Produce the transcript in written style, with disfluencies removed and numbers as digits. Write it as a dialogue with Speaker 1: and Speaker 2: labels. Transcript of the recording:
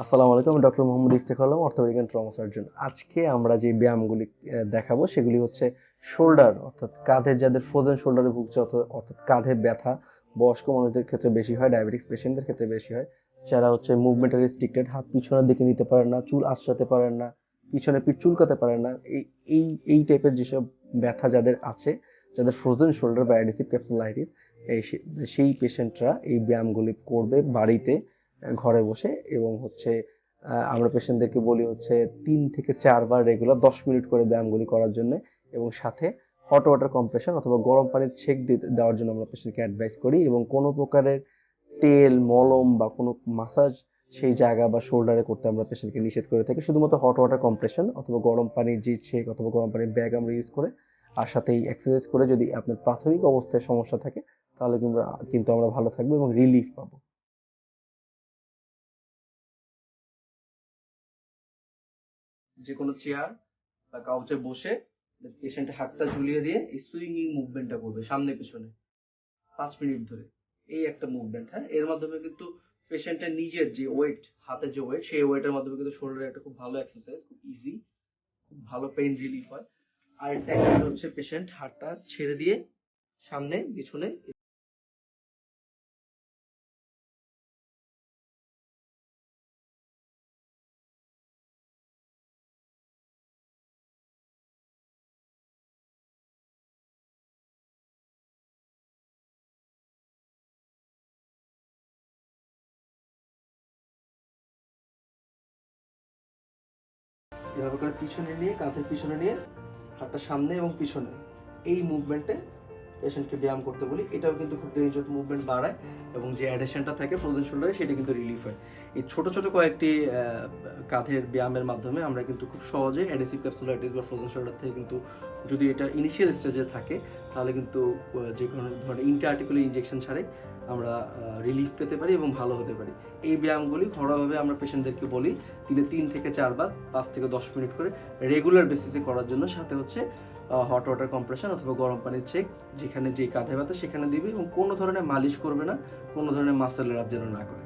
Speaker 1: আসসালামু আলাইকুম। আমি doctor Mohammad Iftekhar Alam, orthopaedic and trauma surgeon. আজকে আমরা যে ব্যায়ামগুলি দেখাবো সেগুলি হচ্ছে শোল্ডার, অর্থাৎ কাঁধে যাদের ফ্রোজেন শোল্ডারে ভুগছে, অর্থাৎ কাঁধে ব্যথা বয়স্ক মানুষদের ক্ষেত্রে বেশি হয়, ডায়াবেটিক্স পেশেন্টদের ক্ষেত্রে বেশি হয়, যারা হচ্ছে মুভমেন্টে রেস্ট্রিক্টেড, হাত পিছনের দিকে নিতে পারেন না, চুল আঁচড়াতে পারেন না, পিছনে পিঠ চুলকাতে পারেন না, এই এই এই টাইপের যেসব ব্যথা যাদের আছে, যাদের ফ্রোজেন শোল্ডার বা অ্যাডিসিভ ক্যাপসুলাইটিস, সেই পেশেন্টরা এই ব্যায়ামগুলি করবে বাড়িতে, ঘরে বসে। এবং হচ্ছে আমরা পেশেন্টদেরকে বলি হচ্ছে 3 থেকে 4 বার রেগুলার 10 মিনিট করে ব্যায়ামগুলি করার জন্য, এবং সাথে হট ওয়াটার কম্প্রেশন অথবা গরম পানির ছেঁক দেওয়ার জন্য আমরা পেশেন্টকে অ্যাডভাইস করি। এবং কোনো প্রকারের তেল, মলম বা কোনো মাসাজ সেই জায়গা বা শোল্ডারে করতে আমরা পেশেন্টকে নিষেধ করে থাকি। শুধুমাত্র হট ওয়াটার কম্প্রেশন অথবা গরম পানির যে ছেঁক অথবা গরম পানির ব্যাগ আমরা ইউজ করে, আর সাথে এই এক্সারসাইজ করে যদি আপনার প্রাথমিক অবস্থায় সমস্যা থাকে, তাহলে কিন্তু আমরা ভালো থাকবো এবং রিলিফ পাবো। যে কোনো চেয়ার বা কাউচে বসে পেশেন্টের হাতটা ঝুলিয়ে দিয়ে এই সুইঙ্গিং মুভমেন্টটা করবে সামনে পিছনে 5 মিনিট ধরে। এই একটা মুভমেন্ট, হ্যাঁ, এর মাধ্যমে কিন্তু পেশেন্টের নিজের যে ওয়েট, হাতের যে ওয়েট, সেই ওয়েটের মাধ্যমে কিন্তু শরীরের একটা খুব ভালো এক্সারসাইজ, খুব ইজি, খুব ভালো পেইন রিলিফ হয়। আরেকটা এক্সারসাইজ হচ্ছে পেশেন্ট হাতটা ছেড়ে দিয়ে সামনে পিছনে, এভাবে করে পিছনে নিয়ে, কাঁধের পিছনে নিয়ে হাতটা সামনে এবং পিছনে, এই মুভমেন্টে পেশেন্টকে ব্যায়াম করতে বলি। এটাও কিন্তু খুব রেঞ্জ অফ মুভমেন্ট বাড়ায় এবং যে অ্যাডেশনটা থাকে ফ্রোজেন শোল্ডারে সেটা কিন্তু রিলিফ হয়। এই ছোট ছোট কয়েকটি কাঁধের ব্যায়ামের মাধ্যমে আমরা কিন্তু খুব সহজে অ্যাডেসিভ ক্যাপসুলাইটিস বা ফ্রোজেন শোল্ডার থেকে কিন্তু, যদি এটা ইনিশিয়াল স্টেজে থাকে, তাহলে কিন্তু যে কোনো ধরনের ইন্ট্রা-আর্টিকুলার ইনজেকশন ছাড়াই আমরা রিলিফ পেতে পারি এবং ভালো হতে পারি। এই ব্যায়ামগুলি ঘরোয়াভাবে আমরা পেশেন্টদেরকে বলি দিনে 3 থেকে 4 বার 5 থেকে 10 মিনিট করে রেগুলার বেসিসে করার জন্য। সাথে হচ্ছে হট ওয়াটার কম্প্রেশন অথবা গরম পানির ছেঁক যেখানে যে কাঁধে ব্যথা সেখানে দিবে, এবং কোনো ধরনের মালিশ করবে না, কোনো ধরনের মাসেল র্যাপ যেন না করে।